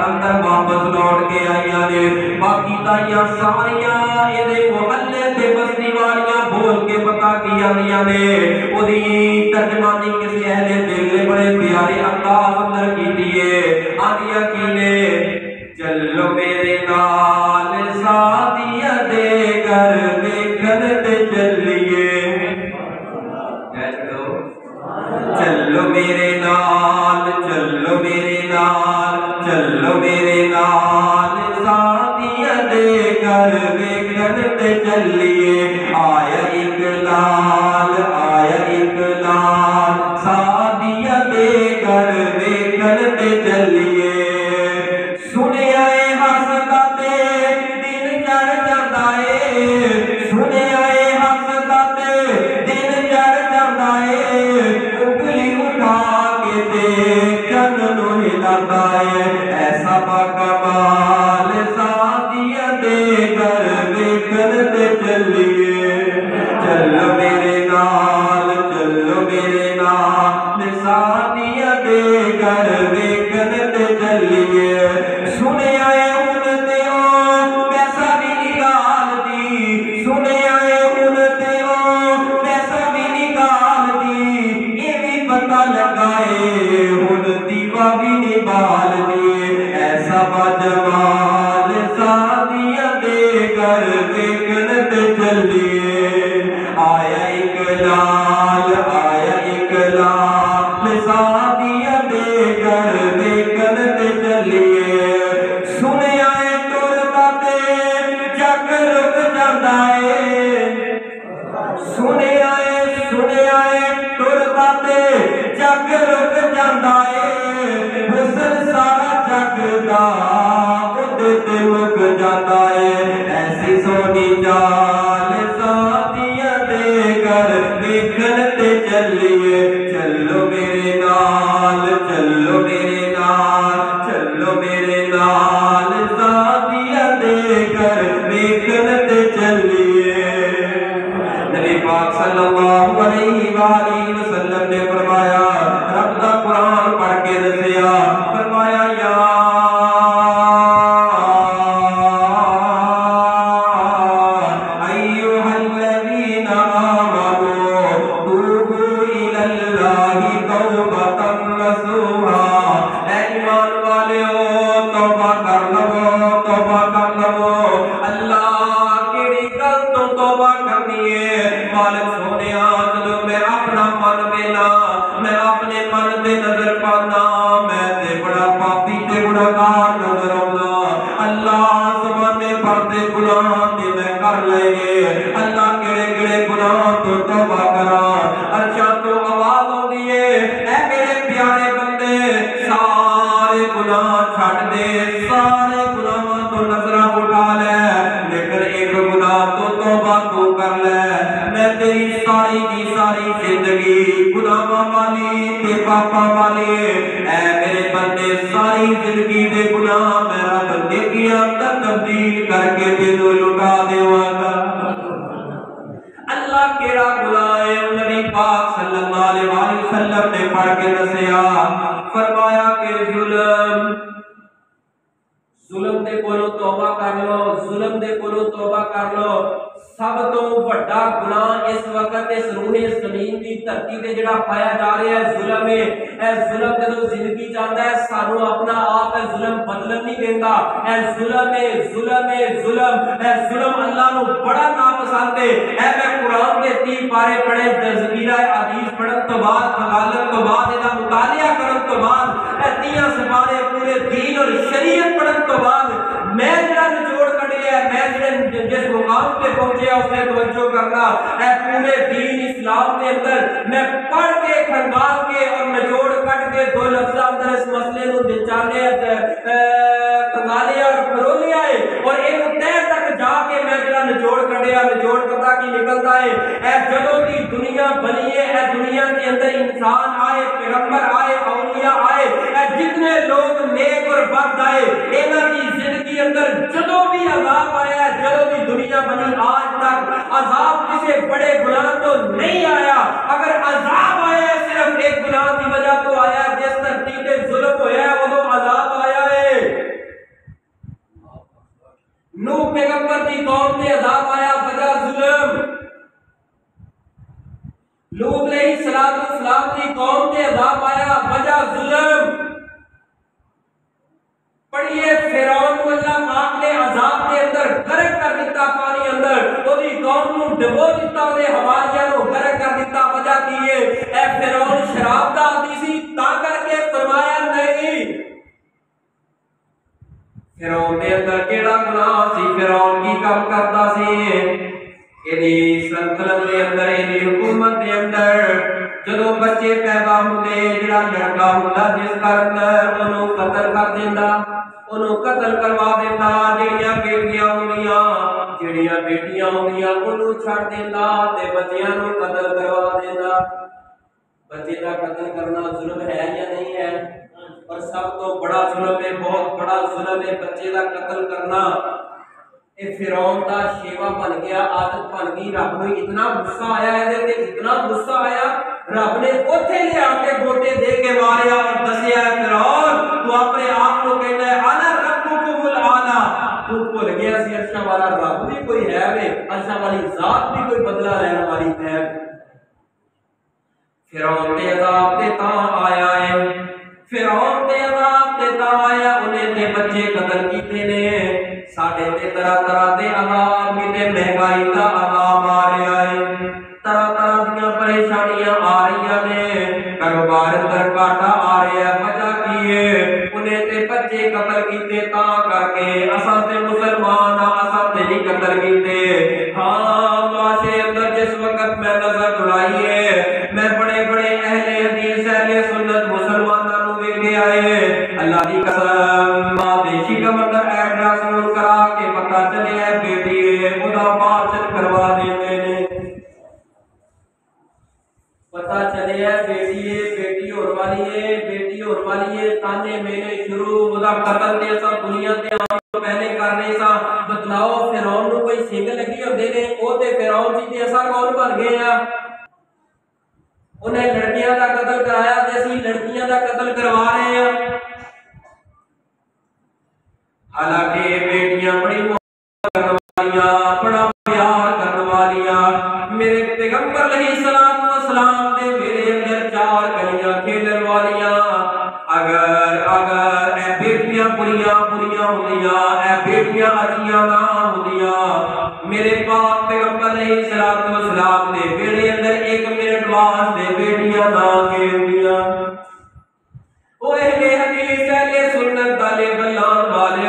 अंदर वापस लौट के आईयां ने। बाकी ताइयां सारियां इहदे मुहल्ले ते बस्ती वालियां बोल के पता की आंदियां ने, ओदी तर्जमानी किसी अहले दिल ने बड़े प्यारे अंदाज अंदर कीती है। आंदियां की ने, चलो मेरे नाल सादिया दे घर देखन ते चलिए, चलो मेरे नाल, चलो मेरे नाल, चलो मेरे नाल सादिया दे घर देखन ते चलिए। आया एक लाल, आया एक लाल सादिया दे घर देखन ते चलिए। सुनिया हसदा ते दिन चढ़ जाता है, सुनिया हसदा ते दिन चढ़ जाता है, उंगली उठा के दे चन हिलाता है। ऐसा कमाल सादिया दे घर देखन ते चलिए, चलो मेरे नाल, चलो मेरे नाल सादिया दे घर देखन ते चलिए। सुने आए उन ते पैसा भी निकाल दी, सुने आए उन ते पैसा भी निकाल दी, ये भी पता लगाए उन दीवा भी निकाल दी। ऐसा बाजमाल सादिया दे घर देखन ते चलिए। आया एक लाल, आया एक लाल सादिया दे घर देखन ते चलिए। सुने आए टुरदा ते जग रुक जाता है, सुने आए टुरदा ते जग रुक जाता है, हुस्न सारा जग दा उदे ते मुक जाता है। ऐसी सोनी चाल सादिया दे घर देखन ते चलिए, चलो मेरे नाल, चलो मेरे नाल, चलो मेरे नाल सादिया दे घर देखन ते चलिए। नबी पाक सल्लल्लाहु अलैहि वसल्लम ने फरमाया, रब दा कुरान पढ़ के दसिया, फरमाया या अय्युहल्लज़ीना आमनू तूबू इलल्लाहि तौबतन नसूहा। ऐ ईमान वालेओ तौबा कर लवो, तौबा कर लवो। अल्लाह केड़ी गल तो तौबा करनी है? मालिक सोनिया चलो मैं अपना मन वेला, मैं अपने मन पे नजर पाना, मैं ते बड़ा पापी ते गुनाहगार नजर आउंदा। अल्लाह ज़माने भर दे गुनाह ते मैं कर लेंगे, अल्लाह केड़े केड़े गुनाह तो तौबा करा। अच्छा तो आवाज आउंदी है, ऐ मेरे प्यारे बंदे सारे गुनाह छड्ड दे, सारे गुनाहां तो नजरां उठा ले, लेकिन एक गुनाह तो तौबा तू कर ले। मैं तेरी सारी की सारी जिंदगी गुनाहां वाली ते पापां वाली, ऐ मेरे बंदे सारी जिंदगी दे गुनाह मैं रब नेकियां अंदर तब्दील करके तेनू लुटा देवांगा। अल्लाह केड़ा गुनाह है? नबी पाक सल्लल्लाहु अलैहि वसल्लम ने पढ़ के दसिया, फरमाया कि जुल्म दे कोलों तौबा कर लो, जुल्म दे कोलों तौबा कर लो। सब तो बड़ा गुनाह इस वक्त इस रूहे जमीन की धरती पे जिहड़ा पाया जा रहा है जुल्म है। ए जुल्म जदों जिंदगी चाहता है सानू अपना आप है जुल्म बदलन नहीं देता। ए जुल्म है, जुल्म है, जुल्म। ए जुल्म अल्लाह नू बड़ा नापसंद है। ए मैं कुरान के 30 पारे पढ़े, ज़कीरा हदीस पढ़न तो बाद, फगालत तो बाद, इहदा मुतालिया करन तो बाद, ए 30 सिपारे पूरे दीन और शरीयत पढ़न तो बाद मैं जिहड़ा निचोड़ कढिया, मैं जिस मुकाम पे पहुंचे उसने तवज्जो करना है। पूरे दीन इस्लाम के अंदर मैं पढ़ के खंगाल के और निचोड़ कट के 2 लफ्ज़ अंदर इस मसले को दिचाने खंगाले और फरोलिया है और एक तय तक जाके मैं जिहड़ा निचोड़ कढिया, निचोड़ कदा की निकलता है। ए जदों की दुनिया बनी है, ए दुनिया के अंदर इंसान आए, पैगंबर आए, औलिया आए, जितने लोग नेक और बद आए, इन्हां की जिंदगी अंदर जदों भी अजाब आया, जदों की दुनिया बनी आज तक अजाब किसी बड़े गुनाह तो नहीं आया। अगर अजाब आया सिर्फ एक गुनाह की वजह तो आया, जिस धरती पे जुल्म होया उदों अजाब आया है। नूह पैगंबर की कौम ते अजाब आया वजह जुल्म। लूत अलैहिस्सलाम की कौम ते अजाब आया वजह जुल्म। पढ़िए फिरौन को अल्लाह पाक ने अजाब के अंदर गर्क कर दिता, पानी अंदर ओदी कौम नु डबो दिता, ओदे हवारियां नु गर्क कर दिता। वजह की है ए फिरौन शराब दा आदी सी, ता करके फरमाया नहीं। फिरौन दे अंदर केड़ा गुनाह सी, फिरौन की काम करदा सी एदी संतुलन दे अंदर, एदी हुकूमत दे अंदर जदों बच्चे पैदा होंदे जेड़ा लड़का हुंदा जिस घर अंदर ओनू कत्ल कर देंदा, ओनू कत्ल करवा देंदा। जेड़ियां बेटियां होंदियां ओनू छड़ देंदा ते बच्चियां नू कत्ल करवा देंदा। बच्चे का कत्ल करना जुल्म है या नहीं है? और सब तो बड़ा जुल्म है, बहुत बड़ा जुल्म है बच्चे का कत्ल करना। ये फिरौन का शेवा बन गया, आदत बन गई। रब को इतना गुस्सा आया है, इतना गुस्सा आया रब ने ओथे ले आके गोटे दे के मारिया और दसिया फिरौन तू अपने आप को कहता है अना रब्बुकुमुल आला। तू भूल गया सी अर्शा वाला रब भी कोई है वे, अर्शा वाली जात भी कोई बदला लेने वाली है। फिरौन ते अजाब ते ता आया है, फिरौन ते अजाब ते ता आया उन्हें ते बच्चे कत्ल कीते ने। साडे ते तरह तरह दे अजाब कीते, महंगाई का अजाब आ रहा है, तरह तरह दी परेशानियां आ रही ने, कारोबार अंदर घाटा आ रहा है। वजह की है उन्हें ते बच्चे कत्ल कीते, ता करके असां ते मुसलमान असां ते नहीं कत्ल कीते। हाँ माशे अंदर जिस वक्त मैं नजर दुलाई है, मैं बड़े बड़े अहले हदीस अहले सुन्नत मुसलमानां नू वेखे आए, अल्लाह दी कसम देशी का मतलब अल्ट्रासाउंड करा के पता चले है बेटी ओदा पाचन करवा देते ने, पता चले है बेटी होने वाली है, बेटी होने वाली है। ताने मेरे शुरू ओदा कत्ल ते असा दुनिया ते आने तो पहले कर रहे सा। बतलाओ फिरौन नु कोई सिंग लगी होंदे ने, ओ ते फिरौन सी ते असा कौन बन गए आ? उन्हें लड़कियां का कत्ल कराया ते असी लड़कियां का कत्ल करवा रहे हैं। हालांकि बेटियां बड़ी करने वालियां, बड़ा प्यार करने वालियां, मेरे पैगंबर अलैहिस्सलाम दे मेरे अंदर चार कलियां खेलने वालियां। अगर अगर ए बेटियां बुरियां होंदियां, ए बेटियां अच्छियां ना होंदियां, मेरे पाक पैगंबर अलैहिस्सलाम दे मेरे अंदर एक मिनट वास्ते बेटियां ना खेलदियां। ओ अहले हदीस अहले सुन्नत वाले बयान वाले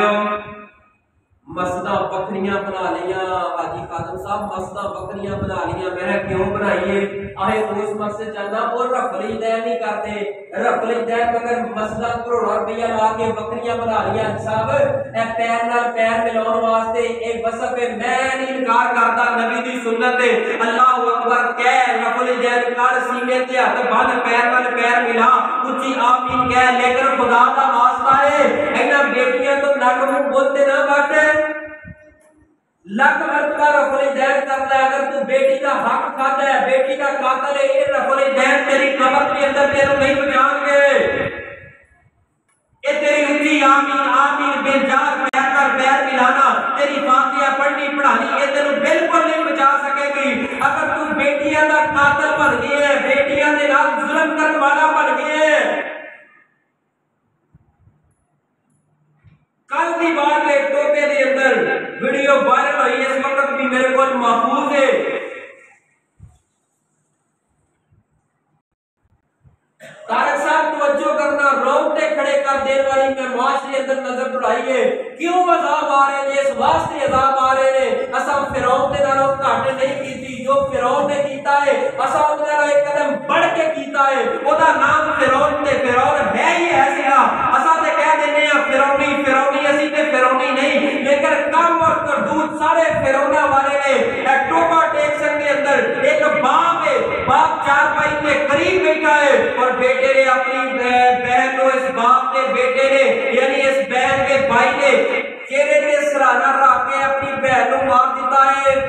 मस्जिदां बकरियां बना लिया। हाजी खादम साहब मस्जिदां बकरियां बना लिया, मैं क्यों बनाइए? आए तो इस मस्जिद जाना और रफली दैन नहीं करते, रफली दैन मगर मस्जिदां करोड़ों रुपया ला के बकरियां बना लिया। साहब ए पैर नाल पैर मिलाउण वास्ते एक वसफ है, मैं नहीं इनकार करता नबी दी सुन्नत है। अल्लाहू अकबर कह, रफली दैन कर, सीने ते हथ बन, पैर नाल पैर मिला, ऊंची आमीन कह, लेकिन खुदा दा वास्ता है इन्हां बेटियां तो नक मुंह बोलते ना बैठे। लख मरतबा रफली दैन करता है, अगर तू बेटी का हक खाता है, बेटी का कातिल है, ये रफली दैन तेरी कब्र के अंदर तेरे नहीं बचाएंगे। ये तेरी ऊंची आमीन आमीन बेजार पैर कर पैर मिलाना, तेरी फातिहा पढ़नी पढ़ानी, ये तेरे बिल्कुल नहीं बचा सकेगी। अगर तू बेटियां का कातिल बन गई है, बेटियां के नाल जुल्म करने वाला बन गई है। कल की बात है, टोपे के अंदर वीडियो वायरल हुई, इस वक्त भी मेरे को महफूज है। तारक साहब तवज्जो करना, रोंगटे खड़े कर देने वाली मैं माशरे अंदर नजर दुड़ाई है। क्यों अजाब आ रहे ने? इस वास्ते अजाब आ रहे ने असा फिरौन दे नालों घट नहीं कीती। जो फिरौन ने कीता है असा उहदे नालों एक कदम बढ़ के कीता है। ओदा नाम फिरौन ते फिरौन है ही ऐसे आ, असा ते कह देने आ फिरौनी फिरौनी, असी ते फिरौनी नहीं, लेकिन काम और करतूत सारे फिरौना वाले ने। ए टोपा टेक्सन के अंदर एक बाप है, बाप चार भाई के करीब बैठा है और बेटे ने अपनी बहन को, इस बाप ने बेटे ने यानी इस बहन के भाई ने चेहरे पे सराहना रख के अपनी बहन को मार दिता है।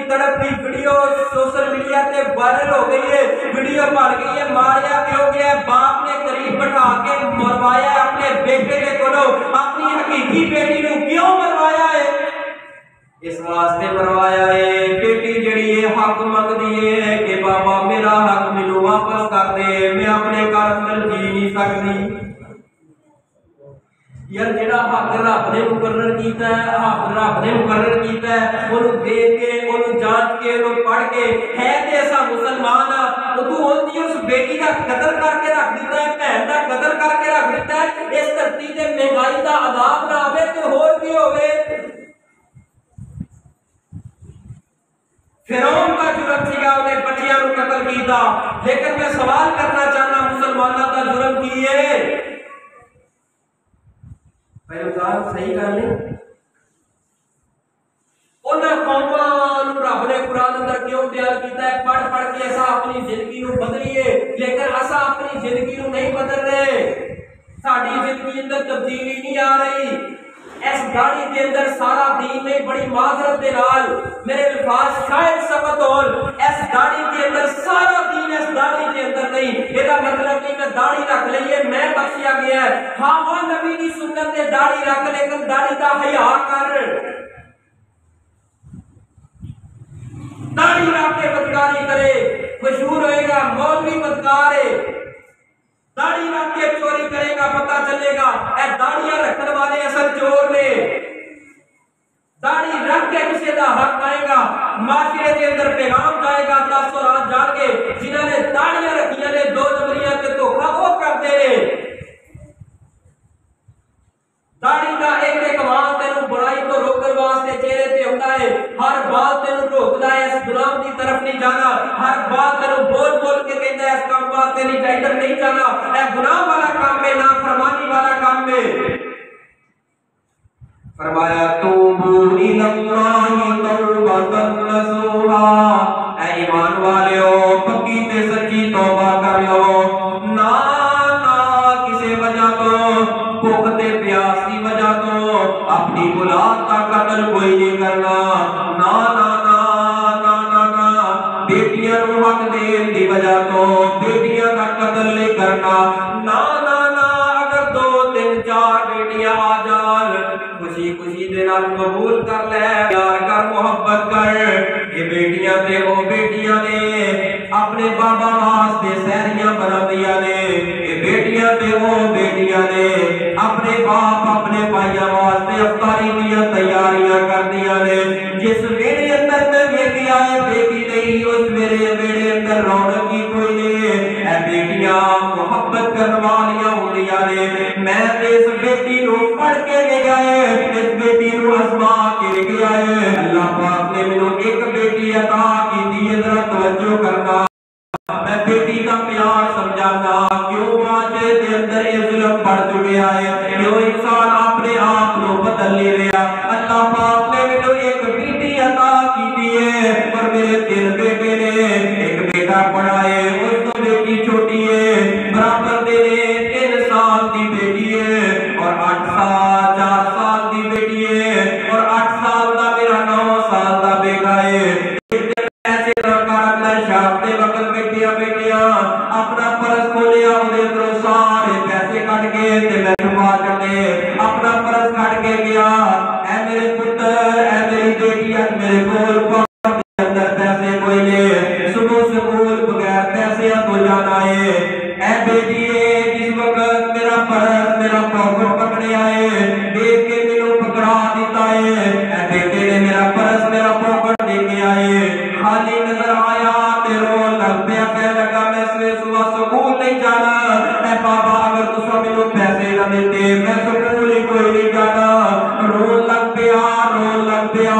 तड़पती वीडियो सोशल मीडिया पे वायरल हो गई है, वीडियो बन गई है। मारिया क्यों गया? बाप ने करीब बैठा के मरवाया अपने बेटे के कोलों, अपनी हकीकी बेटी को क्यों मरवाया है? इस वास्ते मरवाया है। बेटी जड़ी है हक मंगदी है कि बाबा मेरा हक मैनू वापस कर दे, मैं अपने घर अंदर जी नहीं सकती। यार जेड़ा हक रब ने मुकर्रर कीता है, हक रब ने मुकर्रर कीता है, ओनू देख के, ओनू जांच के, ओनू पढ़ के, है ते ऐसा मुसलमान आ तो तू होंदी उस बेटी का कदर करके रख दिता है, भैन का कदर करके रख दिता है। इस धरती ते महंगाई का अदाब ना आवे ते होर की होवे। फिरौन का जुर्म सीगा, उन्हें बच्चियां नू कत्ल कीता, लेकिन मैं सवाल करना चाहना मुसलमानों का जुर्म की है? सही गल नहीं। रब ने कुरान अंदर क्यों बयान किया है? पढ़ पढ़ के असा अपनी जिंदगी को बदलिए, लेकिन असा अपनी जिंदगी को नहीं बदल रहे। साडी जिंदगी अंदर तब्दीली नहीं आ रही। इस गाड़ी के अंदर सारा दीन नहीं, बड़ी माजरत के नाल मेरे अल्फाज शायद सबक होल, इस गाड़ी के अंदर सारा दीन इस दाढ़ी के अंदर नहीं। ਇਹਦਾ मतलब नहीं मैं दाढ़ी रख लईए मैं बख्शिया गया है। हाँ हाँ नबी की सुन्नत है दाढ़ी रख, लेकिन दाढ़ी का हया कर। दाढ़ी रख के बदकारी करे, मशहूर होएगा मौलवी बदकार है। दाढ़ी रख के चोरी करेगा, पता चलेगा ए दाढ़ियां रखने वाले असल चोर ने। दाढ़ी रख के किसी का हक आएगा, माशरे के अंदर पैगाम जाएगा, तासुरात जाएंगे। जिन्होंने दाढ़ियां रखियां ने, दो नंबरियां ते धोखा वो करते हैं। दाढ़ी का एक एक वाल तेनू बुराई तो रोकने वास्ते चेहरे पे होता है, हर बात तेनू रोकता है इस गुलाम की तरफ नहीं जाना, हर बात तेनू बोल बोल के कहता है इस काम वास्ते नहीं जाना, इधर नहीं जाना, ए गुनाह वाला काम में, ना फरमानी वाला काम में। फरमाया तूबू इलल्लाहि तौबतन नसूहा, ए ईमान वालेओ पक्की ते सच्ची तौबा कर लो। ना ना किसी वजह तो, भूख ते प्यास की वजह तो अपनी औलाद का कत्ल कोई नहीं करना। ना ना ना ना ना ना बेटियां नू हक देन दी वजह तो बेटियां का कत्ल नहीं करना। ना ना ना अगर 2 3 4 बेटियां आ जान, खुशी खुशी दे नाल कबूल कर ले, प्यार कर, मोहब्बत कर। ये बेटियां ते वो बेटियां ने अपने बाबा वास्ते सहरियां बनादियां ने, ये बेटियां ते वो बेटियां ने अपने बाप अपने भाइयों वास्ते अफ्तारी दी तैयारियां कर दिया ने। जिस वेड़े अंदर मैं वेखिया है बेटी नहीं, उस मेरे वेड़े अंदर रौनक की कोई नहीं। ऐ बेटियां मोहब्बत करने वालियां होंदियां ने। मैं इस बेटी नू पढ़ के गया है, इस बेटी नू आजमा के गया है। अल्लाह पाक ने मैनू एक बेटी अता की दी, जरा तवज्जो करना। मैं बेटी का प्यार समझाना क्यों माशरे के अंदर ये जुल्म बढ़ चुका है, क्यों इंसान अपने आप को बदल नहीं रहा। अल्लाह पाक ने मैनू एक बेटी अता की है, और मेरे 3 बेटे ने, एक बेटा बड़ा है, उसको बेटी छोटी है, बराबर दे 3 साल की बेटी है, और 8 साल 4 साल की बेटी है, और 8 साल का मेरा 9 साल का बेटा है। बेटियां अपना पर्स खोलिया, सारे पैसे कट के मैं छुपा चले, अपना पर्स कट के गया। ऐ मेरे पुत्र, ऐ मेरी बेटी, मेरे कोल अंदर पैसे कोई नहीं, सुबह स्कूल बगैर पैसे तो जाना है। ऐ बेटी जिस वक्त मेरा पर्स मेरा पॉकेट पकड़े आए, देख के मैनू पकड़ा दिता है। ऐ बेटे ने मेरा पर्स मेरा पॉकेट लेके आए, खाली नजर आया, तेरो लग पे कह लगा मैं सुबह स्कूल नहीं जाना। ऐ बाबा अगर तुसा मैनू पैसे ना देते मैं स्कूल ही कोई नहीं जाना। रोन लग पिया, रोन लग पिया।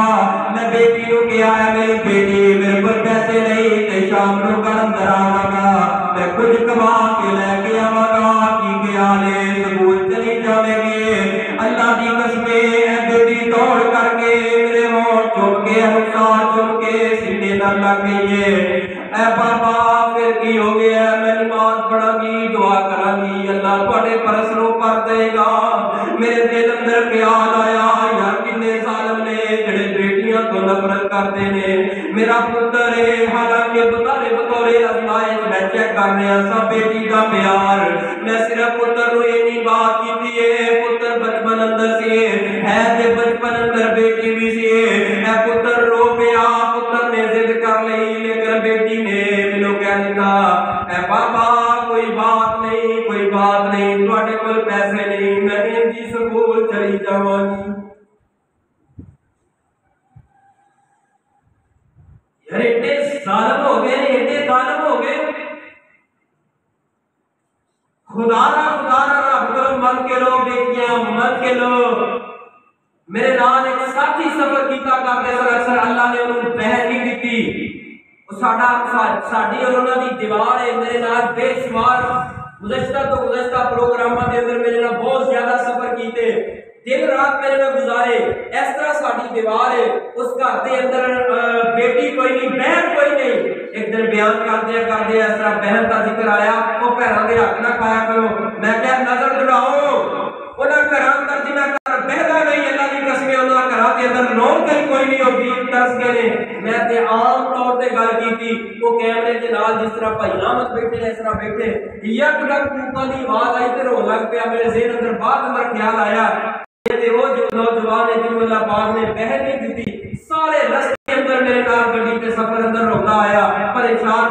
मैं बेटी नू कहा है मेरी बेटी मेरे को पैसे नहीं, ते शाम को घर अंदर आवागा, मैं कुछ कमा के लेके आवागा। की गया ने स्कूल चली जावेगी। अल्लाह की कसम ऐ बेटी दौड़ करके मेरे होठ चुम के, अनुसार चुम के सीने न लग गई है। ऐ बाबा फिर की हो गया, मैं नमाज पढ़ांगी, दुआ करांगी, अल्लाह तुहाडे परस नूं भर देगा। मेरे दिल अंदर ख्याल आया यार किन्ने सालम ने जेड़े बेटियां तो नफरत करते ने। मेरा पुत्र है, हालांकि बतौरे आजमाइश मैं चेक कर रहा सब बेटी का प्यार, मैं सिर्फ पुत्र नूं इन्नी बात कीती है। पुत्र बचपन अंदर से है ते बचपन अंदर बेटी भी सी है। कोल चली जावांगी। यार एडे जालिम हो गए, एडे जालिम हो गए। खुदारा रब को मन के लो, बेटियां मन के लो। मेरे नाल एक साथी सफर कीता करते सन, अक्सर अल्लाह ने उन्होंने बहन नहीं दी। साडी और उन्हां दी दीवार है मेरे नाल बेशुमार गुज़श्ता प्रोग्रामां दे अंदर मेरे नाल बहुत ज्यादा सफर कीते, दिन रात मेरे नाल गुजारे। इस तरह साडी दीवार है, उस घर दे अंदर बेटी कोई नहीं, बहन कोई नहीं। एक दिन बयान करते इस तरह बहन का जिक्र आया, वो भैनों के हक ना खाया करो। मैं क्या नजर दौड़ाओ उन्होंने घर अंदर जिन्हें घर बहदा नहीं, अल्लाह की कसम उन्होंने घर के अंदर रौनक कोई नहीं होती, तरस गए ने। मैं ते आम तौर पे गल की थी, वो कैमरे के नाल जिस तरह भाई अहमद बैठे ने, इस तरह बैठे, यकदम कूपा की आवाज आई ते रोन लग पिया। मेरे ज़हन अंदर बाद अंदर ख्याल आया ते वो जो नौजवान है जिन्होंने अल्लाह पाक ने बहन नहीं दी, सारे रस्ते अंदर मेरे नाल गड्डी पे सफर अंदर रोंदा आया, परेशान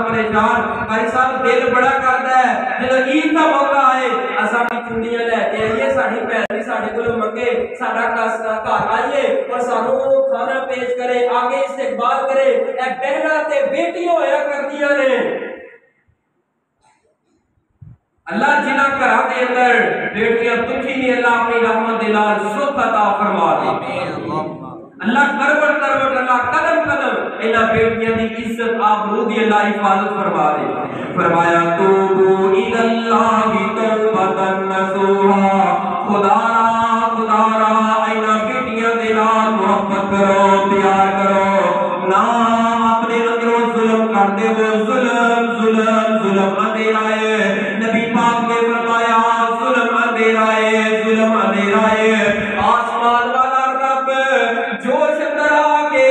भाई साहब दिल बड़ा करता है जो ईद का मौका आए असा भी चुंडियां लेके आइए, साडी भैन भी साडे कोलों मंगे, साडा घर आइए और सानू खाना पेश करे, आगे इस्तकबाल करे। ए बहना ते बेटियां होया करदियां ने। अल्लाह जिन्हां घरां दे अंदर बेटियां दुखी नहीं, अल्लाह अपनी रहमत दे नाल सुख अता फरमा दे। अल्लाह करवट अल्लाह कदम कदम इन्हां बेटियां दी इज्जत आबरू दी अल्लाह हिफाजत फरमा दे। फरमाया तूबू इलल्लाहि तौबतन नसूहा, खुदारा इन्हां बेटियां दे नाल मोहब्बत करो, प्यार करो ना, अपने अंदरों जुल्म करते हो। जुल्म अंधेरा है, नबी पाक ने फरमाया जुल्म अंधेरा है। आसमान वाला रब जोश अंदर आके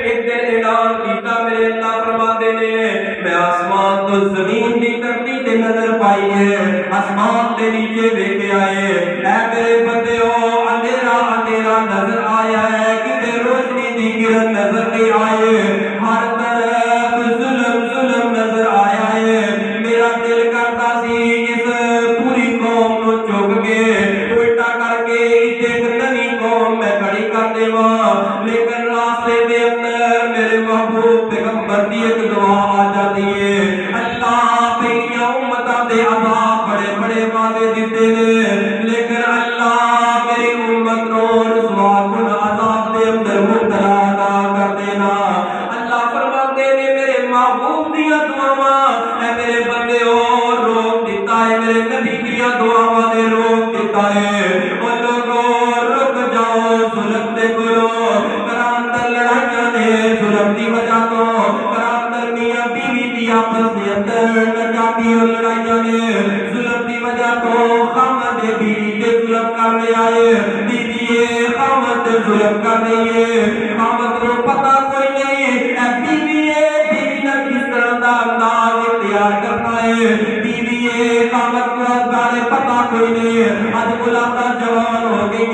एक दिन ऐलान कीता, मेरे अल्लाह फरमाते ने मैं आसमान तो जमीन की धरती ते नजर पाई है, आसमान के नीचे देखे आए। ऐ मेरे बंदेओ अंधेरा नजर आया है, किते रोशनी की किरण नजर नहीं आए, हर तरफ जुल्म नजर आया है। मेरा दिल करता सी इस पूरी कौम को चुक के उल्टा करके इसे एक नवी कौम में खड़ी कर देवा, लेकिन रास्ते के अंदर मेरे महबूब पैगंबर की एक दुआ आ जाती है। अल्लाह पहलियां उम्मतां दे अज़ाब बड़े वादे दिते ने, लेकिन अल्लाह मेरी उम्मत को रुसवा कुन अज़ाब दे अंदर मुब्तला ना कर देना। अल्लाह फरमाते ने मेरे महबूब दियां दुआवां ऐ मेरे बंदेओ रोक दिता है, मेरे नबी दियां दुआवां ने रोक दिता है। ओ लोगो रुक जाओ जुल्म दे कोलों, करांदर लड़ाइयां ने जुल्म दी वजह तो, करांदर मियां बीवी दी आपस दे अंदर नजाती और लड़ाइयां ने जुल्म दी वजह तो, खामद बीवी के जुल्म कर ले आए, बीवी खामद जुल्म कर रही है, खामद को पता कोई नहीं है बीवी ना किस तरह का अंदाज इख्तियार करना है, बीवी खामद को बारे पता कोई नहीं है। आज औलादा जवान हो गई,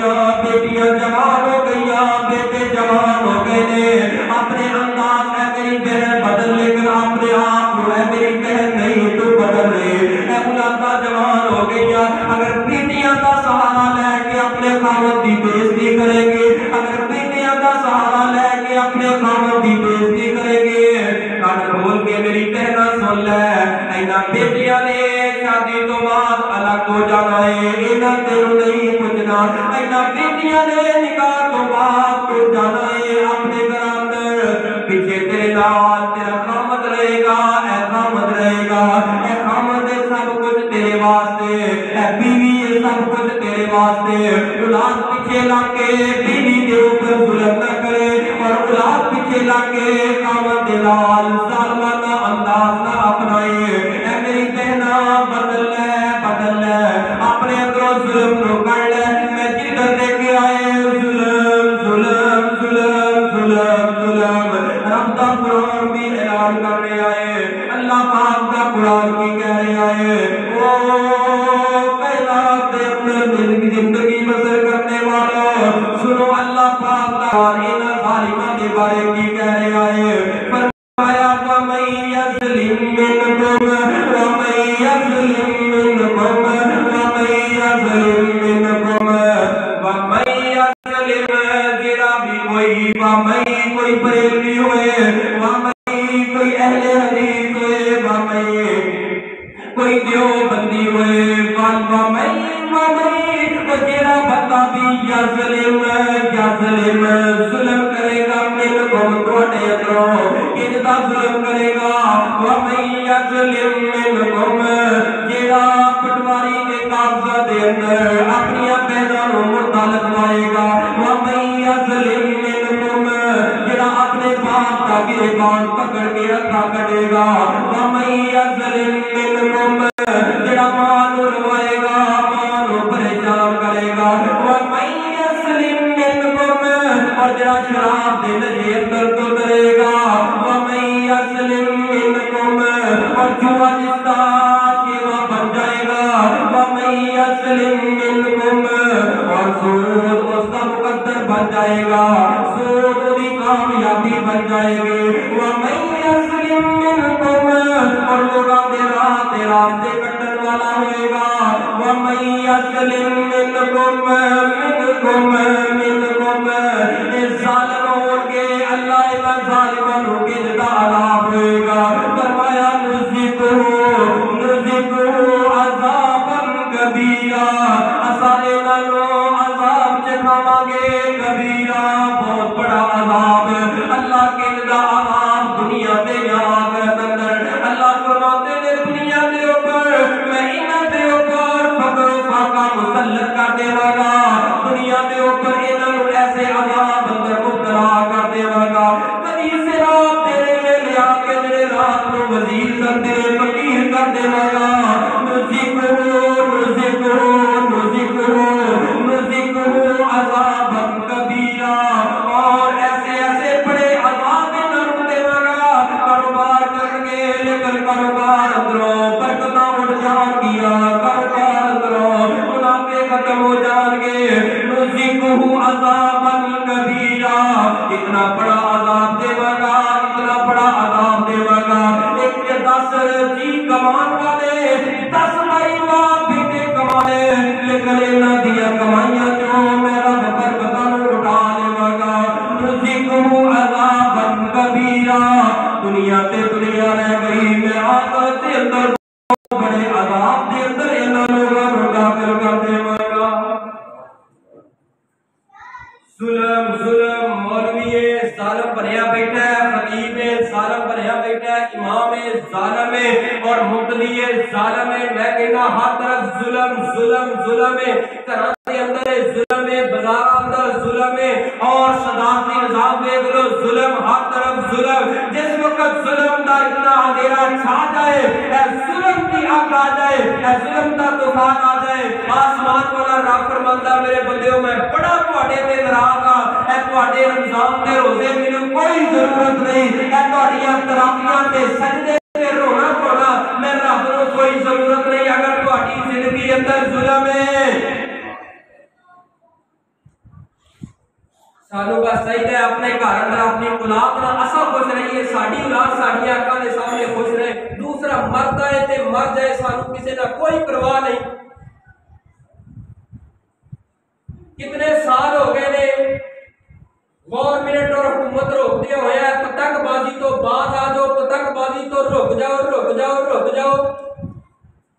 बेटियां जवान हो गई, बेटे जवान हो गए ने, अपने अंदाज है मेरी बहन बदल, लेकिन अपने आप को है मेरी बहन नहीं तो बदल रहे। औलादा जवान हो गई, अगर बेटियां का सहारा लेके अपने खामद की बेइज्जती करेंगे, अगर बेटियां का सहारा लेके अपने खामद की बेइज्जती करेंगे, कान खोल के मेरी कहना सुन ले, इन्हां बेटियां ने शादी तो बाद अलग हो जाना है, इन्हां तेनू नहीं पूछना। इन्हां बेटियां ने निकाह तो बाद हो जाना है, अपने घर अंदर पीछे तेरे नाल तेरा खामद रहेगा, ऐ खामद रहेगा, ऐ खामद सब कुछ तेरे वास्ते, ऐ बीवी सब कुछ तेरे वास्ते। औलाद पीछे लाके बीवी के ऊपर जुल्म न करे, और औलाद पीछे लाके खामद दे नाल जालिमाना अंदाज ना अपनाए। ऐ मेरी बहना बदल ले, अपने अंदरों जुल्म को कर ले। मैं जिधर लेके आए जुल्म रब दा कुरान भी ऐलान करने आए, अल्लाह पाक दा कुरान की कह रहे आए, ओ पहला अपने अंदर जिंदगी बसर करने वालों सुनो, अल्लाह पाक दा इन जालिमा के बारे की कह रहे आए। फरमाया वमन यज़लिम मिनकुम वमन यज़लिम मिनकुम जेड़ा भी कोई वामई कोई बरेलवी होए, वामई कोई अहले हदीस होए, वामई कोई देवबंदी होए, वामई जेड़ा बंदा भी या ज़लिम जुल्म करेगा मिनकुम तोड़े अंदरों इनका जुल्म करेगा, वामई यज़लिम मिनकुम जेड़ा पटवारी के कागज़ात दे अंदर अपनी पैदा नु मुर्दा लगवाएगा, वामई यज़लिम मिनकुम जेड़ा अपने बाप का गिरबान पकड़ के रखा करेगा, वामई यज़लिम मिनकुम जेड़ा माल उड़वाएगा माल परेशान करेगा, वामई यज़लिम मिनकुम और जेड़ा शराब दे नशे अंदर तो करेगा, वामई यज़लिम मिनकुम और जुआ जिसका सेवा बन जाएगा, वामई यज़लिम मिनकुम और सूद उसका मुकद्दर बन जाएगा, सूद की कामयाबी बन जाएगी, वामई यज़लिम मिनकुम और लोगों के रास्ते कटने वाला होएगा, वामई यज़लिम मिनकुम जालिमों के अल्लाह का जालिमों के जदा अज़ाब होएगा, फरमाया नुज़िक़ु अज़ाबन कबीरा, असा इन्हां अज़ाब चखावांगे कबीरा, बहुत बड़ा अज़ाब, अल्लाह के जदा अज़ाब दुनिया पे या आखिरत अंदर, अल्लाह फरमाते ने दुनिया के ऊपर मैं इन्हां दे ऊपर फकर फाका मुसल्लत कर देवांगा, दुनिया के ऊपर इन्हां नु ऐसे अज़ाब अंदर मुब्तला कर देवांगा, कभी से रात तेरे ले लिया के तेरे रात नु वजीर कर तेरे फकीर कर देवांगा, नुज़िक़ु अज़ाबन कबीरा, और ऐसे ऐसे बड़े अज़ाब इन्हां देवांगा, कारोबार करके लेकिन कारोबार अंदरों बरकतां उड़ जाएंगियां, कारोबार अंदरों मुनाफे खत्म हो जाएंगे, नुज़िक़ु अज़ाबन कबीरा, इतना बड़ा अज़ाब देवांगा, इतना बड़ा अज़ाब देवांगा, एक 10 जी कमान वाले 10 भाई बाप बेटे कमाए, लेकिन इन्हां दियां कमाइयां जो मेरा बरकतां उठा लेवांगा, नुज़िक़ु अज़ाबन कबीरा, दुनिया ते दुनिया रह गई, मैं आखिरत के अंदर बड़े अज़ाब के अंदर इन्हां लोगां नूं दाखिल कर देवांगा। जुल्म मौलवी जालिम बनया बैठा है, खतीब जालिम बनया बैठा है, इमाम जालिम है और मुफ्ती जालिम है, मैं कहना हर तरफ जुल्म है, घरां दे अंदर जुल्म है, बाजार अंदर जुल्म है, और सदाकती निजाम देख लो जुल्म, हर तरफ जुल्म, जिस वक्त जुल्म का इतना अंधेरा छा जाए, जुल्म की आग आ जाए, जुल्म का तूफान आ जाए, आसमान वाला रब फरमांदा मेरे बंदेओ मैं बड़ा तुहाडे ते नाराज हां, ऐ तुहाडे रमजान दे रोजे मैनूं कोई जरूरत नहीं, ऐ तुहाडीआं तरावियां ते सजदे ते रोना धोना मैं रब नूं कोई जरूरत नहीं, अगर तुहाडी जिंदगी अंदर जुल्म है, सानू बस चाहिए अपने घर अंदर अपनी औलाद नाल असा खुश रहिए, साडी औलाद साडी आंखां दे सामने खुश रहे, दूसरा मरदा है ते मर जाए, सानू किसी दा कोई परवाह नहीं। कितने साल हो गए ने गवर्नमेंट और हुकूमत रोकते हुए पतंगबाजी तो बाज आ जाओ, पतंगबाजी तो रुक जाओ,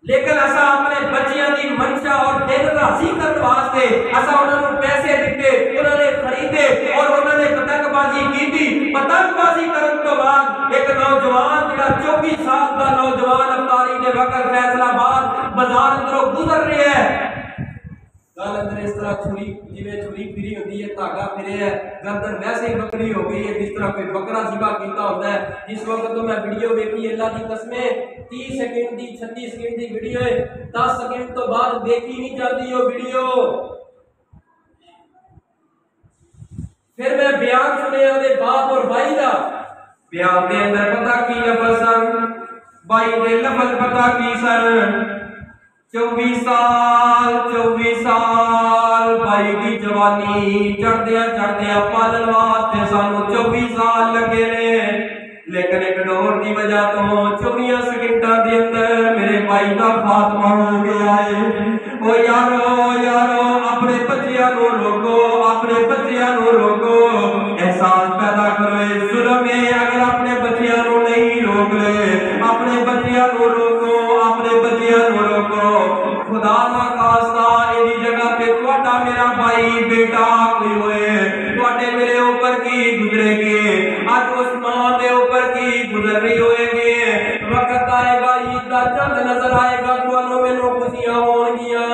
लेकिन असा अपने बच्चियों की मंशा और दिल राजी करने वास्ते असा उन्होंने पैसे दिते, उन्होंने खरीदे और उन्होंने पतंगबाजी की, पतंगबाजी करने तो बाद एक नौजवान जो 24 साल का नौजवान अफ्तारी के वक्त फैसलाबाद बाजार अंदरों गुजर रहे है, गल अंदर इस तरह छुरी जिवें छुरी फिरी होती है, धागा फिरे है, गर्दन वैसे ही बकरी हो गई है जिस तरह कोई बकरा जिबा किया होता है। जिस वक्त तो मैं वीडियो देखी अल्लाह की कसमें 30 सेकंड की 36 सेकंड की वीडियो है, 10 सेकंड तो बाद देखी नहीं जाती वो वीडियो। फिर मैं बयान सुने ਉਹਦੇ बाप और भाई का, बयान के अंदर पता की लफज सन, भाई के लफज पता की सन, 24 साल भाई की जवानी चढ़दिया पालन वास्ते सानू 24 साल लगे ने, लेकिन एक डोर की वजह तो 24 सेकंडा के अंदर मेरे भाई का खात्मा हो गया है। ओ यारो अपने बच्चियां नू रोको, अपने बच्चियां नू रोको, एहसास पैदा करो इस जुल्म में। अगर अपने बच्चियां नू नहीं रोक ले, अपने बच्चियां नू रोको, अपने बच्चियां नू रोको। खुदा ना खास्ता इदी जगह पे तुहाडा मेरा भाई बेटा कोई होए, तुहाडे मेरे ऊपर की गुजरेगी, आज उस मां दे ऊपर की गुजर रही होएगी। वक्त आएगा, ईद का चंद नजर आएगा, तुहानू मैनू खुशियां होणगियां।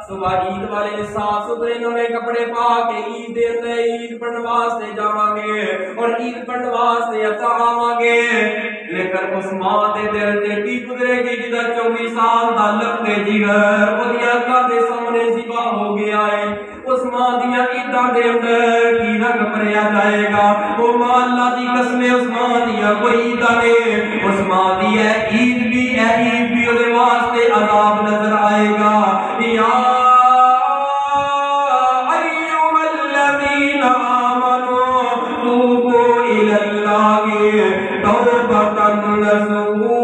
सुबह ईद वाले दिन साफ सुथरे नवे कपड़े पा के ईद दे अंदर ईद पढ़ने वास्ते जावांगे और ईद पढ़ने वास्ते असा आवांगे। लेकिन उस मां दे दिल ते की गुजरेगी जिदा 24 साल दा लखते जिगर ओदियां अखां दे सामने ज़िबा हो गया है। उस मां दियां ईदां दे अंदर की रंग भरिया जाएगा। ओ मां अल्लाह दी कसम, उस मां दियां कोई ईदां ने, उस मां दी ईद भी ओदे वास्ते अजाब नजर आएगा। या अय्युहल्लज़ीना आमनू तूबू इलल्लाहि तौबतन नसूहा।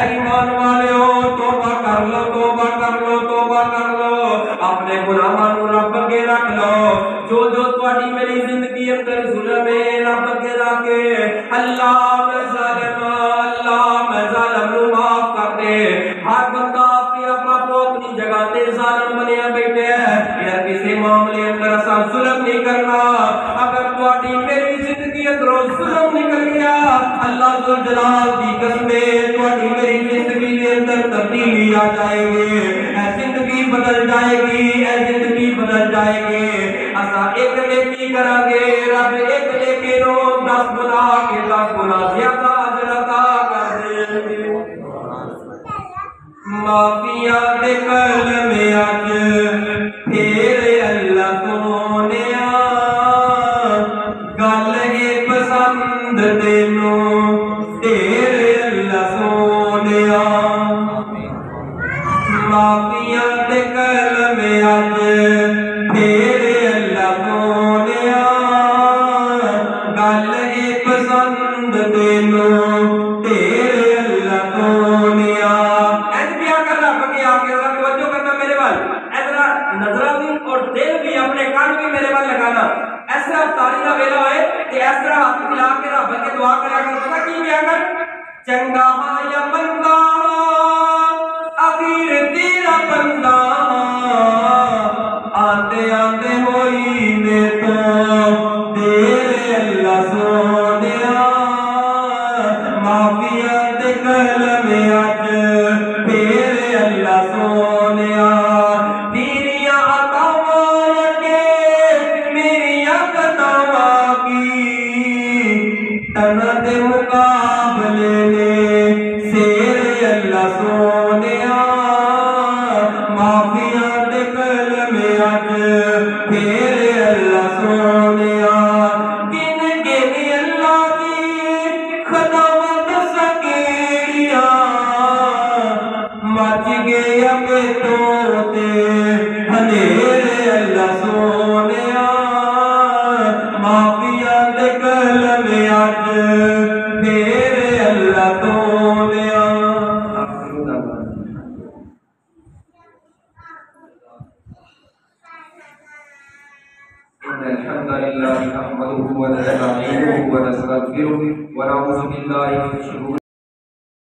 ईमान वालेओ तौबा कर लो, तौबा कर लो, तौबा कर लो, अपने गुनाहां नू रब अगे रख लो। जो जो तुहाडी मेरी जिंदगी अंदर जुल्म है रब अगे रख के अल्लाह मैं जालिम नू माफ कर दे। हर बंदा अपनी जगह ते जालिम बनिया बैठे है। यार किसी मामले अंदर असा जुल्म नहीं करना। अगर तुहाडी मेरी जिंदगी अंदरों जुल्म निकल गया, अल्लाह जुल जलाल दी कसम तुहाडी मेरी जिंदगी के अंदर तब्दीली आ जाएगी, जिंदगी बदल जाएगी, जिंदगी बदल जाएगी। असा एक नेकी करांगे, रब एक नेकी नो 10 गुना के 10 गुना ज्यादा अजर अता कर देंगे। माफिया दे कलमे अज फेर अल्लाह सोनिया, गल ए पसंद तेनू ढेर अल्लाह सोनिया। माफिया दे कलमे अज फेर अल्लाह सोनिया, गल ए पसंद तेनू ढेर अल्लाह सोनिया। और दिल भी अपने कान भी मेरे वाल लगाना। ऐसा अफ्तारी का वेला है कि इस तरह हाथ मिला के रब के दुआ करा कर। पता की क्या कर चंगा या बंदा अखीर तेरा बंदा, आते आते होई ने तो देर अल्लाह सोनिया। माफिया दे कलमे अज फेर अल्लाह सोनिया। तना दे मुकाबले ने शेर अल्लाह सोनिया। माफिया दे कलमे अज फेर अल्लाह सोनिया। गिन गिन अल्लाह दी खदावत सकेड़िया, मच गया बेतोते हनेर अल्लाह सोनिया। माफिया दे कलमे अज फेर अल्लाह सोनिया। अल्हम्दुलिल्लाह नहमदुहु व नस्तईनुहु व नस्तगफिरुहु व नऊज़ु बिल्लाहि मिन शुरूरि